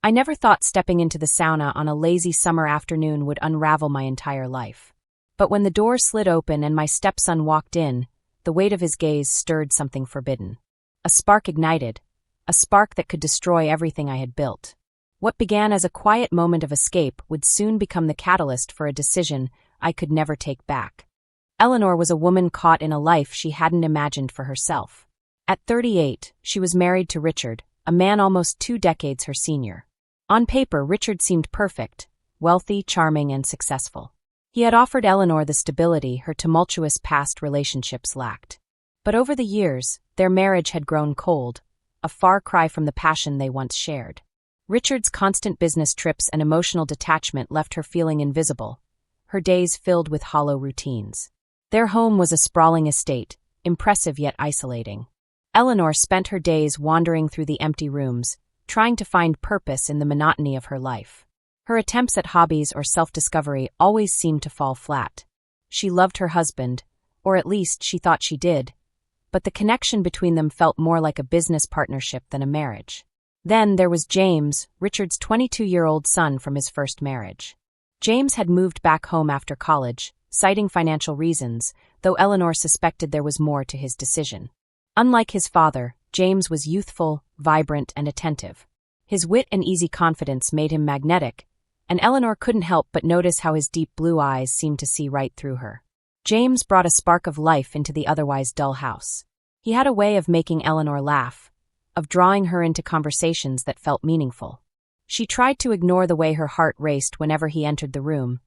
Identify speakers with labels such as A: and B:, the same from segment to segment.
A: I never thought stepping into the sauna on a lazy summer afternoon would unravel my entire life. But when the door slid open and my stepson walked in, the weight of his gaze stirred something forbidden. A spark ignited, a spark that could destroy everything I had built. What began as a quiet moment of escape would soon become the catalyst for a decision I could never take back. Eleanor was a woman caught in a life she hadn't imagined for herself. At 38, she was married to Richard, a man almost 2 decades her senior. On paper, Richard seemed perfect, wealthy, charming, and successful. He had offered Eleanor the stability her tumultuous past relationships lacked. But over the years, their marriage had grown cold, a far cry from the passion they once shared. Richard's constant business trips and emotional detachment left her feeling invisible, her days filled with hollow routines. Their home was a sprawling estate, impressive yet isolating. Eleanor spent her days wandering through the empty rooms, trying to find purpose in the monotony of her life. Her attempts at hobbies or self-discovery always seemed to fall flat. She loved her husband, or at least she thought she did, but the connection between them felt more like a business partnership than a marriage. Then there was James, Richard's 22-year-old son from his first marriage. James had moved back home after college, citing financial reasons, though Eleanor suspected there was more to his decision. Unlike his father, James was youthful, vibrant, and attentive. His wit and easy confidence made him magnetic, and Eleanor couldn't help but notice how his deep blue eyes seemed to see right through her. James brought a spark of life into the otherwise dull house. He had a way of making Eleanor laugh, of drawing her into conversations that felt meaningful. She tried to ignore the way her heart raced whenever he entered the room,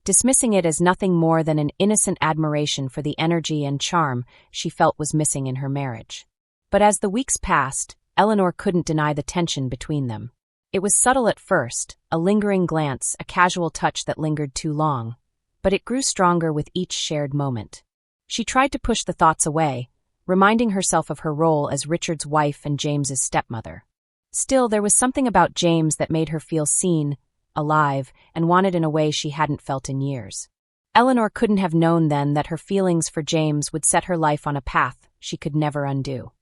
A: dismissing it as nothing more than an innocent admiration for the energy and charm she felt was missing in her marriage. But as the weeks passed, Eleanor couldn't deny the tension between them. It was subtle at first, a lingering glance, a casual touch that lingered too long, but it grew stronger with each shared moment. She tried to push the thoughts away, reminding herself of her role as Richard's wife and James's stepmother. Still, there was something about James that made her feel seen, alive, and wanted in a way she hadn't felt in years. Eleanor couldn't have known then that her feelings for James would set her life on a path she could never undo.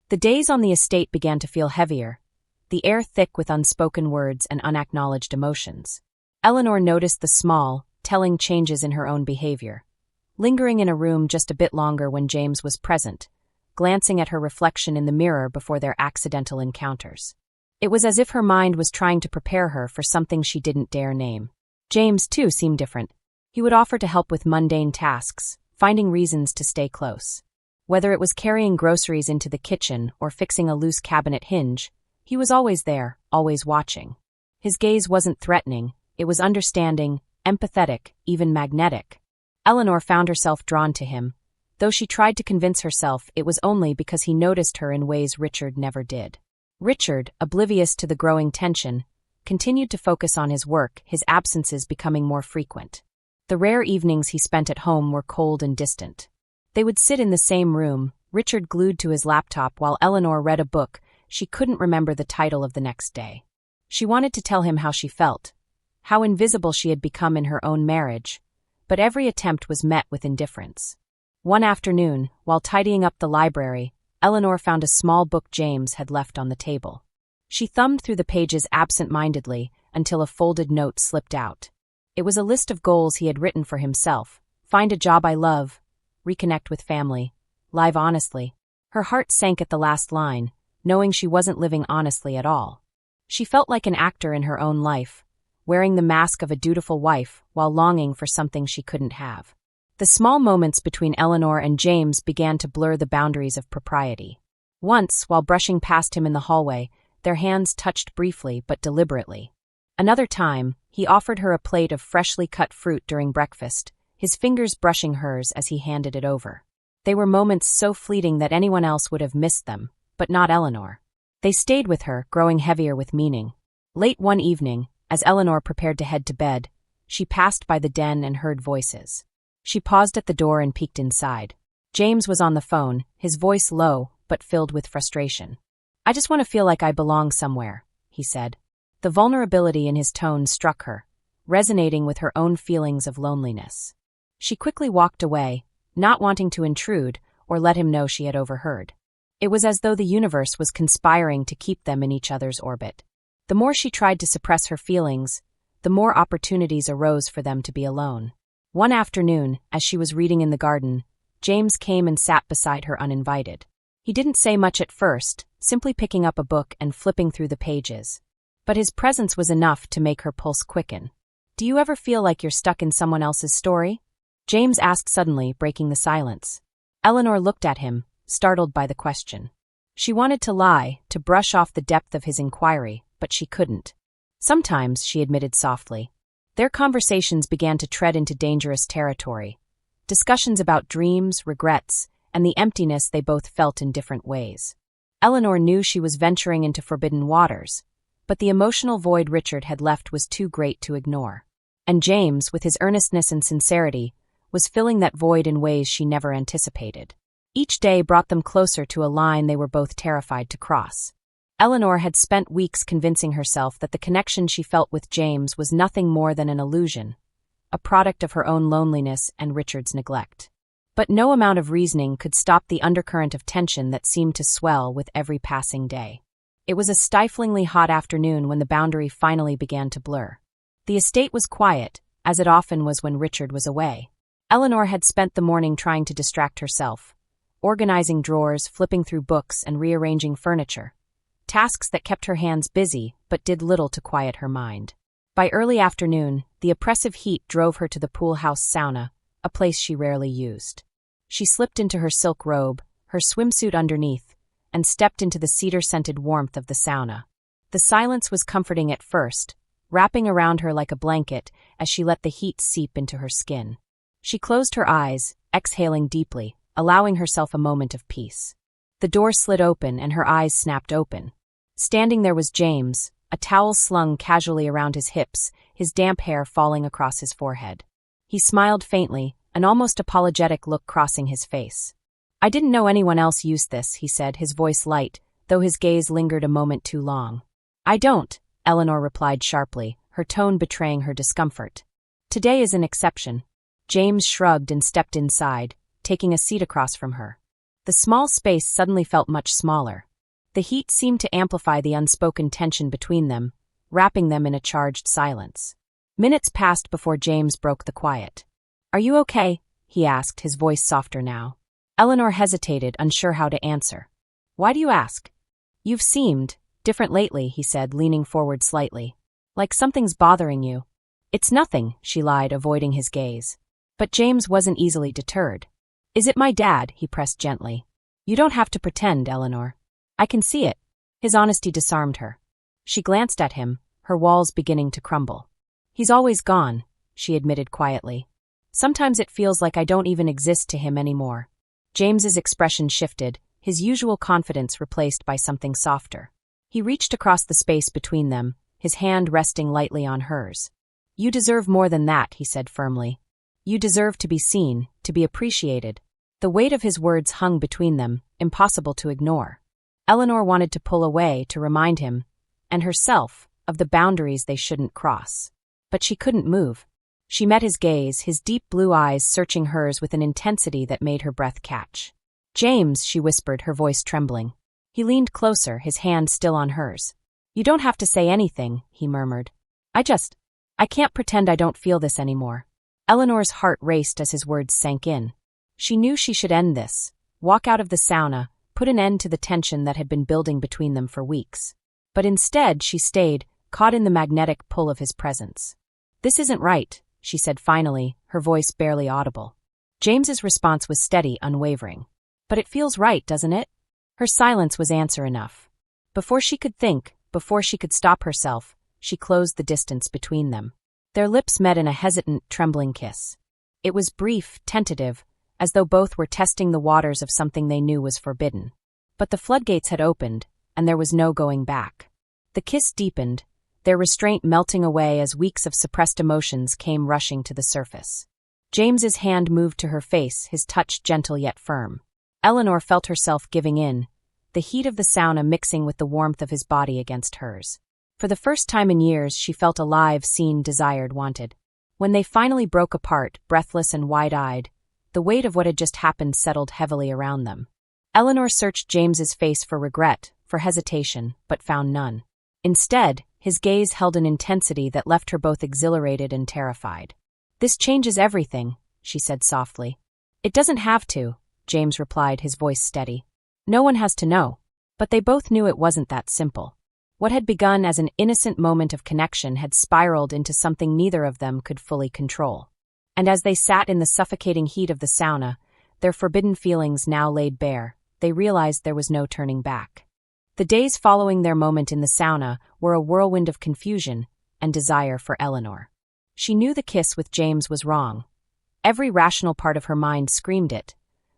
A: The days on the estate began to feel heavier, the air thick with unspoken words and unacknowledged emotions. Eleanor noticed the small, telling changes in her own behavior. Lingering in a room just a bit longer when James was present, glancing at her reflection in the mirror before their accidental encounters. It was as if her mind was trying to prepare her for something she didn't dare name. James, too, seemed different. He would offer to help with mundane tasks, finding reasons to stay close. Whether it was carrying groceries into the kitchen or fixing a loose cabinet hinge, he was always there, always watching. His gaze wasn't threatening, it was understanding, empathetic, even magnetic. Eleanor found herself drawn to him, though she tried to convince herself it was only because he noticed her in ways Richard never did. Richard, oblivious to the growing tension, continued to focus on his work, his absences becoming more frequent. The rare evenings he spent at home were cold and distant. They would sit in the same room, Richard glued to his laptop while Eleanor read a book she couldn't remember the title of the next day. She wanted to tell him how she felt, how invisible she had become in her own marriage, but every attempt was met with indifference. One afternoon, while tidying up the library, Eleanor found a small book James had left on the table. She thumbed through the pages absent-mindedly until a folded note slipped out. It was a list of goals he had written for himself: find a job I love, reconnect with family, live honestly. Her heart sank at the last line, knowing she wasn't living honestly at all. She felt like an actor in her own life, wearing the mask of a dutiful wife while longing for something she couldn't have. The small moments between Eleanor and James began to blur the boundaries of propriety. Once, while brushing past him in the hallway, their hands touched briefly but deliberately. Another time, he offered her a plate of freshly cut fruit during breakfast, his fingers brushing hers as he handed it over. They were moments so fleeting that anyone else would have missed them, but not Eleanor. They stayed with her, growing heavier with meaning. Late one evening, as Eleanor prepared to head to bed, she passed by the den and heard voices. She paused at the door and peeked inside. James was on the phone, his voice low but filled with frustration. "I just want to feel like I belong somewhere," he said. The vulnerability in his tone struck her, resonating with her own feelings of loneliness. She quickly walked away, not wanting to intrude or let him know she had overheard. It was as though the universe was conspiring to keep them in each other's orbit. The more she tried to suppress her feelings, the more opportunities arose for them to be alone. One afternoon, as she was reading in the garden, James came and sat beside her uninvited. He didn't say much at first, simply picking up a book and flipping through the pages. But his presence was enough to make her pulse quicken. "Do you ever feel like you're stuck in someone else's story?" James asked suddenly, breaking the silence. Eleanor looked at him, startled by the question. She wanted to lie, to brush off the depth of his inquiry, but she couldn't. "Sometimes," she admitted softly. Their conversations began to tread into dangerous territory. Discussions about dreams, regrets, and the emptiness they both felt in different ways. Eleanor knew she was venturing into forbidden waters, but the emotional void Richard had left was too great to ignore. And James, with his earnestness and sincerity, was filling that void in ways she never anticipated. Each day brought them closer to a line they were both terrified to cross. Eleanor had spent weeks convincing herself that the connection she felt with James was nothing more than an illusion, a product of her own loneliness and Richard's neglect. But no amount of reasoning could stop the undercurrent of tension that seemed to swell with every passing day. It was a stiflingly hot afternoon when the boundary finally began to blur. The estate was quiet, as it often was when Richard was away. Eleanor had spent the morning trying to distract herself, organizing drawers, flipping through books, and rearranging furniture. Tasks that kept her hands busy, but did little to quiet her mind. By early afternoon, the oppressive heat drove her to the pool house sauna, a place she rarely used. She slipped into her silk robe, her swimsuit underneath, and stepped into the cedar-scented warmth of the sauna. The silence was comforting at first, wrapping around her like a blanket as she let the heat seep into her skin. She closed her eyes, exhaling deeply, allowing herself a moment of peace. The door slid open and her eyes snapped open. Standing there was James, a towel slung casually around his hips, his damp hair falling across his forehead. He smiled faintly, an almost apologetic look crossing his face. "I didn't know anyone else used this," he said, his voice light, though his gaze lingered a moment too long. "I don't," Eleanor replied sharply, her tone betraying her discomfort. "Today is an exception." James shrugged and stepped inside, taking a seat across from her. The small space suddenly felt much smaller. The heat seemed to amplify the unspoken tension between them, wrapping them in a charged silence. Minutes passed before James broke the quiet. "Are you okay?" he asked, his voice softer now. Eleanor hesitated, unsure how to answer. "Why do you ask?" "You've seemed different lately," he said, leaning forward slightly. "Like something's bothering you." "It's nothing," she lied, avoiding his gaze. But James wasn't easily deterred. "Is it my dad?" he pressed gently. "You don't have to pretend, Eleanor. I can see it." His honesty disarmed her. She glanced at him, her walls beginning to crumble. "He's always gone," she admitted quietly. "Sometimes it feels like I don't even exist to him anymore." James's expression shifted, his usual confidence replaced by something softer. He reached across the space between them, his hand resting lightly on hers. "You deserve more than that," he said firmly. "You deserve to be seen, to be appreciated." The weight of his words hung between them, impossible to ignore. Eleanor wanted to pull away to remind him, and herself, of the boundaries they shouldn't cross. But she couldn't move. She met his gaze, his deep blue eyes searching hers with an intensity that made her breath catch. "James," she whispered, her voice trembling. He leaned closer, his hand still on hers. "You don't have to say anything," he murmured. I can't pretend I don't feel this anymore." Eleanor's heart raced as his words sank in. She knew she should end this, walk out of the sauna, put an end to the tension that had been building between them for weeks. But instead she stayed, caught in the magnetic pull of his presence. "This isn't right," she said finally, her voice barely audible. James's response was steady, unwavering. "But it feels right, doesn't it?" Her silence was answer enough. Before she could think, before she could stop herself, she closed the distance between them. Their lips met in a hesitant, trembling kiss. It was brief, tentative, as though both were testing the waters of something they knew was forbidden. But the floodgates had opened, and there was no going back. The kiss deepened, their restraint melting away as weeks of suppressed emotions came rushing to the surface. James's hand moved to her face, his touch gentle yet firm. Eleanor felt herself giving in, the heat of the sauna mixing with the warmth of his body against hers. For the first time in years, she felt alive, seen, desired, wanted. When they finally broke apart, breathless and wide-eyed, the weight of what had just happened settled heavily around them. Eleanor searched James's face for regret, for hesitation, but found none. Instead, His gaze held an intensity that left her both exhilarated and terrified. "This changes everything," she said softly. "It doesn't have to," James replied, his voice steady. "No one has to know." But they both knew it wasn't that simple. What had begun as an innocent moment of connection had spiraled into something neither of them could fully control. And as they sat in the suffocating heat of the sauna, their forbidden feelings now laid bare, they realized there was no turning back. The days following their moment in the sauna were a whirlwind of confusion and desire for Eleanor. She knew the kiss with James was wrong. Every rational part of her mind screamed it,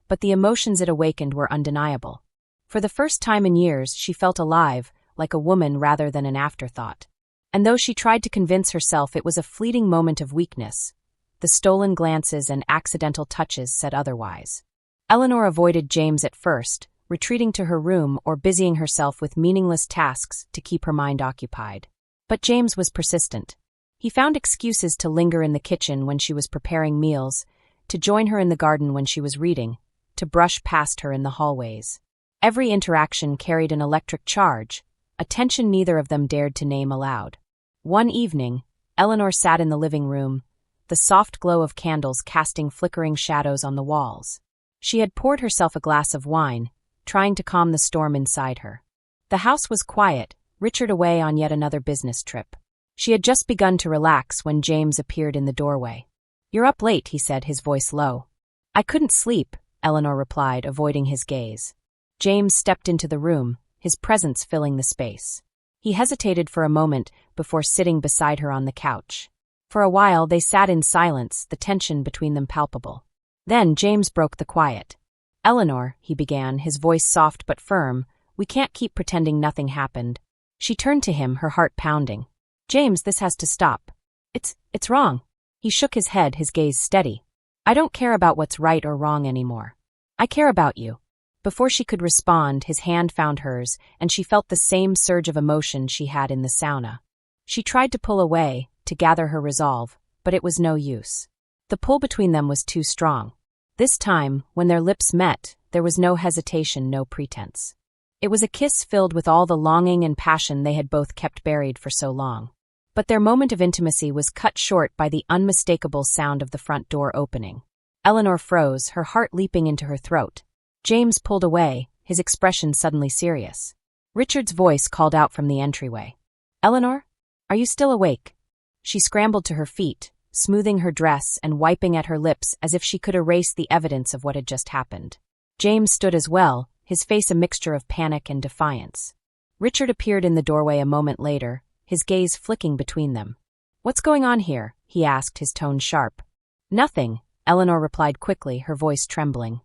A: but the emotions it awakened were undeniable. For the first time in years, she felt alive, like a woman rather than an afterthought. And though she tried to convince herself it was a fleeting moment of weakness, the stolen glances and accidental touches said otherwise. Eleanor avoided James at first, retreating to her room or busying herself with meaningless tasks to keep her mind occupied. But James was persistent. He found excuses to linger in the kitchen when she was preparing meals, to join her in the garden when she was reading, to brush past her in the hallways. Every interaction carried an electric charge, a tension neither of them dared to name aloud. One evening, Eleanor sat in the living room, the soft glow of candles casting flickering shadows on the walls. She had poured herself a glass of wine, trying to calm the storm inside her. The house was quiet, Richard away on yet another business trip. She had just begun to relax when James appeared in the doorway. "You're up late," he said, his voice low. "I couldn't sleep," Eleanor replied, avoiding his gaze. James stepped into the room, his presence filling the space. He hesitated for a moment before sitting beside her on the couch. For a while they sat in silence, the tension between them palpable. Then James broke the quiet. "Eleanor," he began, his voice soft but firm, "we can't keep pretending nothing happened." She turned to him, her heart pounding. "James, this has to stop. It's wrong." He shook his head, his gaze steady. "I don't care about what's right or wrong anymore. I care about you." Before she could respond, his hand found hers, and she felt the same surge of emotion she had in the sauna. She tried to pull away, to gather her resolve, but it was no use. The pull between them was too strong. This time, when their lips met, there was no hesitation, no pretense. It was a kiss filled with all the longing and passion they had both kept buried for so long. But their moment of intimacy was cut short by the unmistakable sound of the front door opening. Eleanor froze, her heart leaping into her throat. James pulled away, his expression suddenly serious. Richard's voice called out from the entryway. "Eleanor? Are you still awake?" She scrambled to her feet, smoothing her dress and wiping at her lips as if she could erase the evidence of what had just happened. James stood as well, his face a mixture of panic and defiance. Richard appeared in the doorway a moment later, his gaze flicking between them. "What's going on here?" he asked, his tone sharp. "Nothing," Eleanor replied quickly, her voice trembling.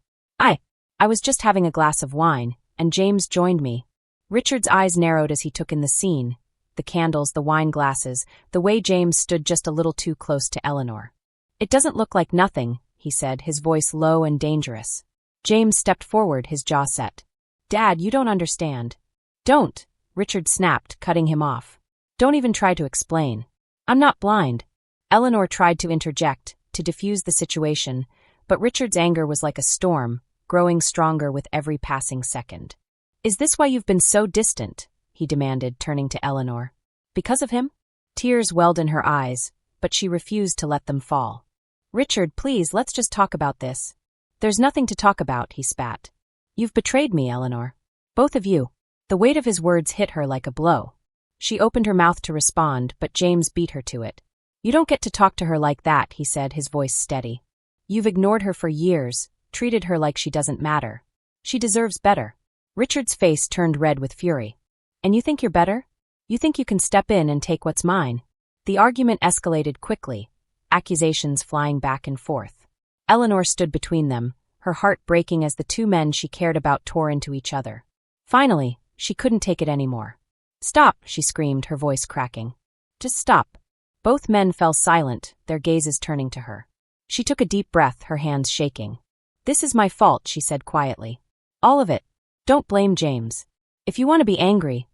A: I was just having a glass of wine, and James joined me." Richard's eyes narrowed as he took in the scene, the candles, the wine glasses, the way James stood just a little too close to Eleanor. "It doesn't look like nothing," he said, his voice low and dangerous. James stepped forward, his jaw set. "Dad, you don't understand." "Don't," Richard snapped, cutting him off. "Don't even try to explain. I'm not blind." Eleanor tried to interject, to diffuse the situation, but Richard's anger was like a storm, growing stronger with every passing second. "Is this why you've been so distant?" he demanded, turning to Eleanor. "Because of him?" Tears welled in her eyes, but she refused to let them fall. "Richard, please, let's just talk about this." "There's nothing to talk about," he spat. "You've betrayed me, Eleanor. Both of you." The weight of his words hit her like a blow. She opened her mouth to respond, but James beat her to it. "You don't get to talk to her like that," he said, his voice steady. "You've ignored her for years, treated her like she doesn't matter. She deserves better." Richard's face turned red with fury. "And you think you're better? You think you can step in and take what's mine?" The argument escalated quickly, accusations flying back and forth. Eleanor stood between them, her heart breaking as the two men she cared about tore into each other. Finally, she couldn't take it anymore. "Stop," she screamed, her voice cracking. "Just stop." Both men fell silent, their gazes turning to her. She took a deep breath, her hands shaking. "This is my fault," she said quietly. "All of it. Don't blame James. If you want to be angry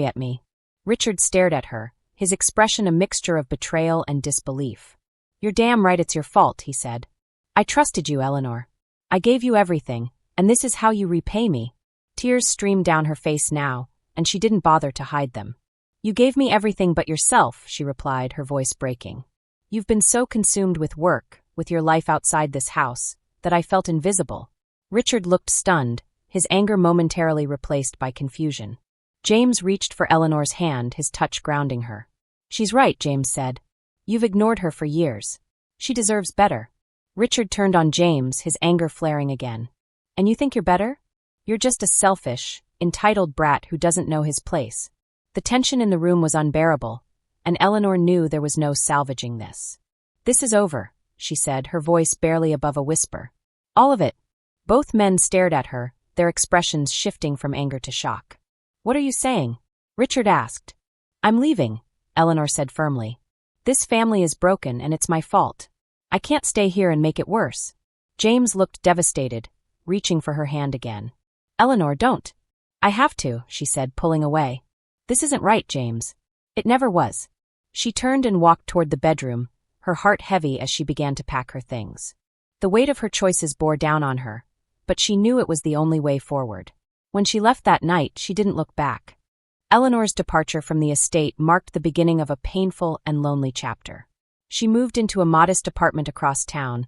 A: at me." Richard stared at her, his expression a mixture of betrayal and disbelief. "You're damn right it's your fault," he said. "I trusted you, Eleanor. I gave you everything, and this is how you repay me." Tears streamed down her face now, and she didn't bother to hide them. You gave me everything but yourself, she replied, her voice breaking. You've been so consumed with work, with your life outside this house, that I felt invisible. Richard looked stunned, his anger momentarily replaced by confusion. James reached for Eleanor's hand, his touch grounding her. She's right, James said. You've ignored her for years. She deserves better. Richard turned on James, his anger flaring again. And you think you're better? You're just a selfish, entitled brat who doesn't know his place. The tension in the room was unbearable, and Eleanor knew there was no salvaging this. This is over, she said, her voice barely above a whisper. All of it. Both men stared at her, their expressions shifting from anger to shock. What are you saying? Richard asked. I'm leaving, Eleanor said firmly. This family is broken and it's my fault. I can't stay here and make it worse. James looked devastated, reaching for her hand again. Eleanor, don't. I have to, she said, pulling away. This isn't right, James. It never was. She turned and walked toward the bedroom, her heart heavy as she began to pack her things. The weight of her choices bore down on her, but she knew it was the only way forward. When she left that night, she didn't look back. Eleanor's departure from the estate marked the beginning of a painful and lonely chapter. She moved into a modest apartment across town,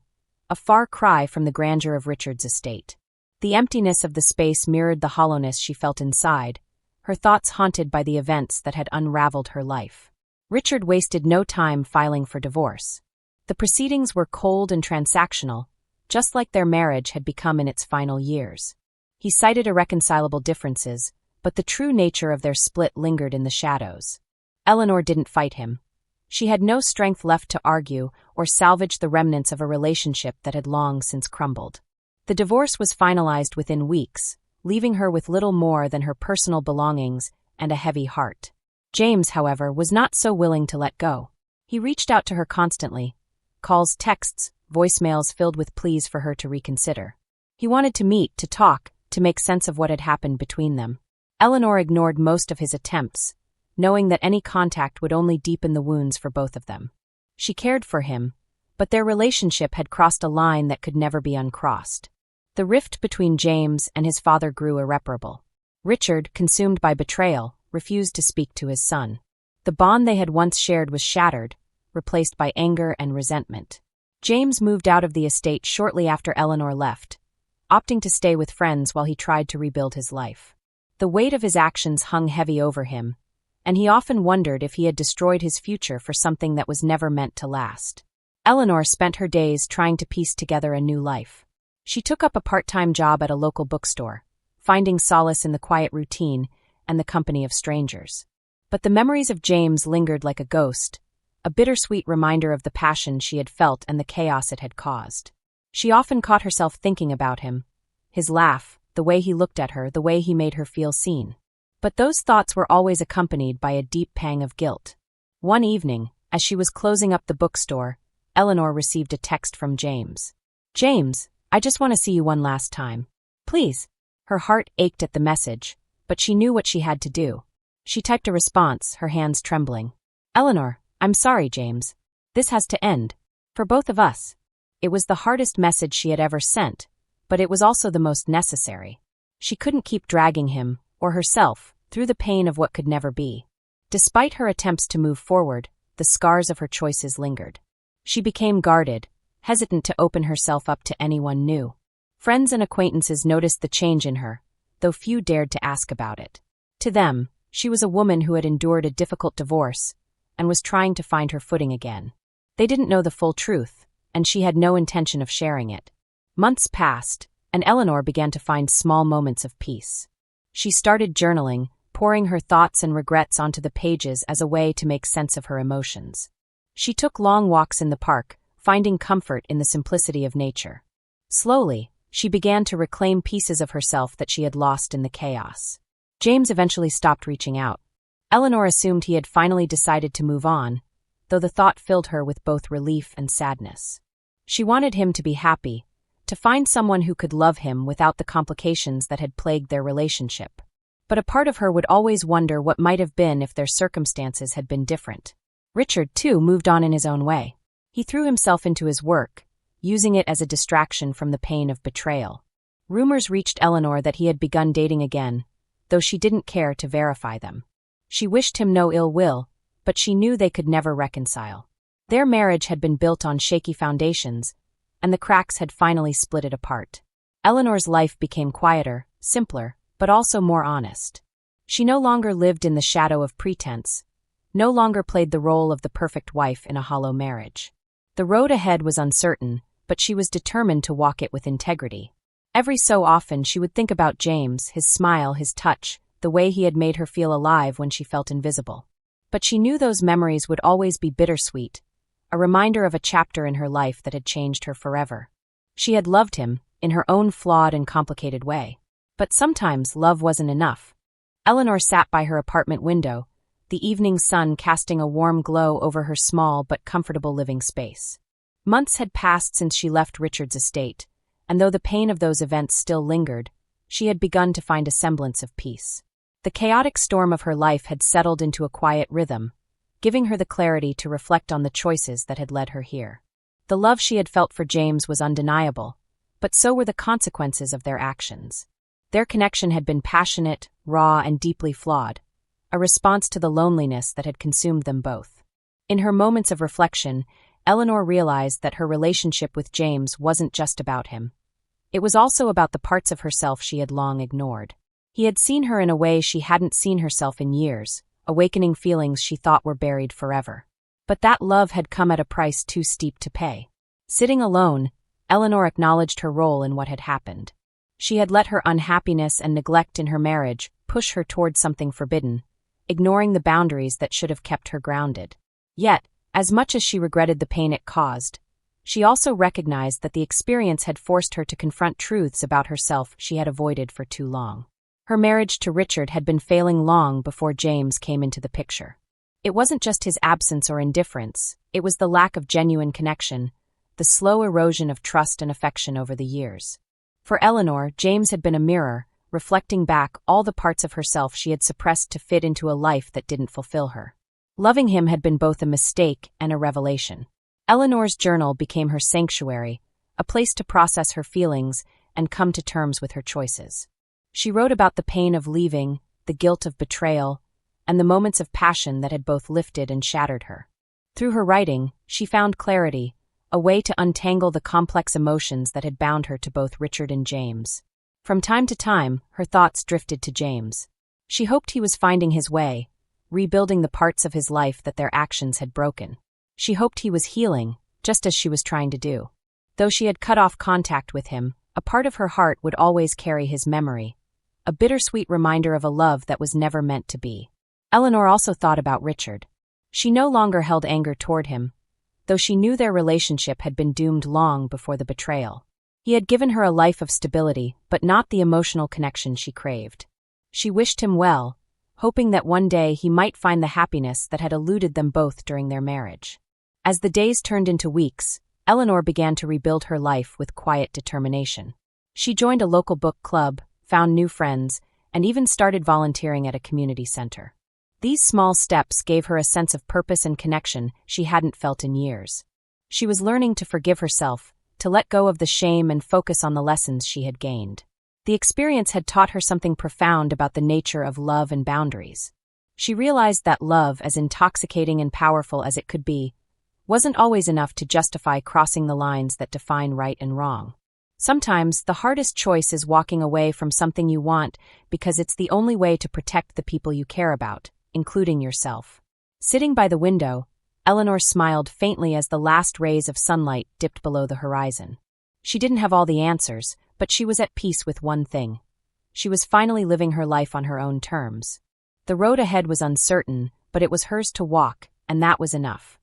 A: a far cry from the grandeur of Richard's estate. The emptiness of the space mirrored the hollowness she felt inside, her thoughts haunted by the events that had unraveled her life. Richard wasted no time filing for divorce. The proceedings were cold and transactional, just like their marriage had become in its final years. He cited irreconcilable differences, but the true nature of their split lingered in the shadows. Eleanor didn't fight him. She had no strength left to argue or salvage the remnants of a relationship that had long since crumbled. The divorce was finalized within weeks, leaving her with little more than her personal belongings and a heavy heart. James, however, was not so willing to let go. He reached out to her constantly, calls, texts, voicemails filled with pleas for her to reconsider. He wanted to meet, to talk, to make sense of what had happened between them. Eleanor ignored most of his attempts, knowing that any contact would only deepen the wounds for both of them. She cared for him, but their relationship had crossed a line that could never be uncrossed. The rift between James and his father grew irreparable. Richard, consumed by betrayal, refused to speak to his son. The bond they had once shared was shattered, replaced by anger and resentment. James moved out of the estate shortly after Eleanor left, opting to stay with friends while he tried to rebuild his life. The weight of his actions hung heavy over him, and he often wondered if he had destroyed his future for something that was never meant to last. Eleanor spent her days trying to piece together a new life. She took up a part-time job at a local bookstore, finding solace in the quiet routine and the company of strangers. But the memories of James lingered like a ghost, a bittersweet reminder of the passion she had felt and the chaos it had caused. She often caught herself thinking about him, his laugh, the way he looked at her, the way he made her feel seen. But those thoughts were always accompanied by a deep pang of guilt. One evening, as she was closing up the bookstore, Eleanor received a text from James. James, I just want to see you one last time. Please. Her heart ached at the message, but she knew what she had to do. She typed a response, her hands trembling. Eleanor, I'm sorry, James. This has to end. For both of us. It was the hardest message she had ever sent, but it was also the most necessary. She couldn't keep dragging him, or herself, through the pain of what could never be. Despite her attempts to move forward, the scars of her choices lingered. She became guarded, hesitant to open herself up to anyone new. Friends and acquaintances noticed the change in her, though few dared to ask about it. To them, she was a woman who had endured a difficult divorce and was trying to find her footing again. They didn't know the full truth, and she had no intention of sharing it. Months passed, and Eleanor began to find small moments of peace. She started journaling, pouring her thoughts and regrets onto the pages as a way to make sense of her emotions. She took long walks in the park, finding comfort in the simplicity of nature. Slowly, she began to reclaim pieces of herself that she had lost in the chaos. James eventually stopped reaching out. Eleanor assumed he had finally decided to move on, though the thought filled her with both relief and sadness. She wanted him to be happy, to find someone who could love him without the complications that had plagued their relationship. But a part of her would always wonder what might have been if their circumstances had been different. Richard, too, moved on in his own way. He threw himself into his work, using it as a distraction from the pain of betrayal. Rumors reached Eleanor that he had begun dating again, though she didn't care to verify them. She wished him no ill will, but she knew they could never reconcile. Their marriage had been built on shaky foundations, and the cracks had finally split it apart. Eleanor's life became quieter, simpler, but also more honest. She no longer lived in the shadow of pretense, no longer played the role of the perfect wife in a hollow marriage. The road ahead was uncertain, but she was determined to walk it with integrity. Every so often she would think about James, his smile, his touch, the way he had made her feel alive when she felt invisible. But she knew those memories would always be bittersweet, a reminder of a chapter in her life that had changed her forever. She had loved him, in her own flawed and complicated way. But sometimes love wasn't enough. Eleanor sat by her apartment window, the evening sun casting a warm glow over her small but comfortable living space. Months had passed since she left Richard's estate, and though the pain of those events still lingered, she had begun to find a semblance of peace. The chaotic storm of her life had settled into a quiet rhythm, giving her the clarity to reflect on the choices that had led her here. The love she had felt for James was undeniable, but so were the consequences of their actions. Their connection had been passionate, raw, and deeply flawed, a response to the loneliness that had consumed them both. In her moments of reflection, Eleanor realized that her relationship with James wasn't just about him. It was also about the parts of herself she had long ignored. He had seen her in a way she hadn't seen herself in years, awakening feelings she thought were buried forever. But that love had come at a price too steep to pay. Sitting alone, Eleanor acknowledged her role in what had happened. She had let her unhappiness and neglect in her marriage push her toward something forbidden, ignoring the boundaries that should have kept her grounded. Yet, as much as she regretted the pain it caused, she also recognized that the experience had forced her to confront truths about herself she had avoided for too long. Her marriage to Richard had been failing long before James came into the picture. It wasn't just his absence or indifference, it was the lack of genuine connection, the slow erosion of trust and affection over the years. For Eleanor, James had been a mirror, reflecting back all the parts of herself she had suppressed to fit into a life that didn't fulfill her. Loving him had been both a mistake and a revelation. Eleanor's journal became her sanctuary, a place to process her feelings and come to terms with her choices. She wrote about the pain of leaving, the guilt of betrayal, and the moments of passion that had both lifted and shattered her. Through her writing, she found clarity, a way to untangle the complex emotions that had bound her to both Richard and James. From time to time, her thoughts drifted to James. She hoped he was finding his way, rebuilding the parts of his life that their actions had broken. She hoped he was healing, just as she was trying to do. Though she had cut off contact with him, a part of her heart would always carry his memory, a bittersweet reminder of a love that was never meant to be. Eleanor also thought about Richard. She no longer held anger toward him, though she knew their relationship had been doomed long before the betrayal. He had given her a life of stability, but not the emotional connection she craved. She wished him well, hoping that one day he might find the happiness that had eluded them both during their marriage. As the days turned into weeks, Eleanor began to rebuild her life with quiet determination. She joined a local book club, found new friends, and even started volunteering at a community center. These small steps gave her a sense of purpose and connection she hadn't felt in years. She was learning to forgive herself, to let go of the shame and focus on the lessons she had gained. The experience had taught her something profound about the nature of love and boundaries. She realized that love, as intoxicating and powerful as it could be, wasn't always enough to justify crossing the lines that define right and wrong. Sometimes, the hardest choice is walking away from something you want because it's the only way to protect the people you care about, including yourself. Sitting by the window, Eleanor smiled faintly as the last rays of sunlight dipped below the horizon. She didn't have all the answers, but she was at peace with one thing. She was finally living her life on her own terms. The road ahead was uncertain, but it was hers to walk, and that was enough.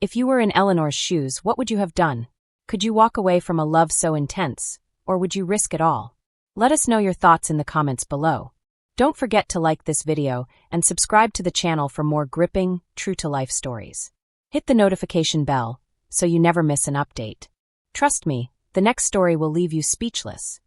A: If you were in Eleanor's shoes, what would you have done? Could you walk away from a love so intense, or would you risk it all? Let us know your thoughts in the comments below. Don't forget to like this video and subscribe to the channel for more gripping, true-to-life stories. Hit the notification bell so you never miss an update. Trust me, the next story will leave you speechless.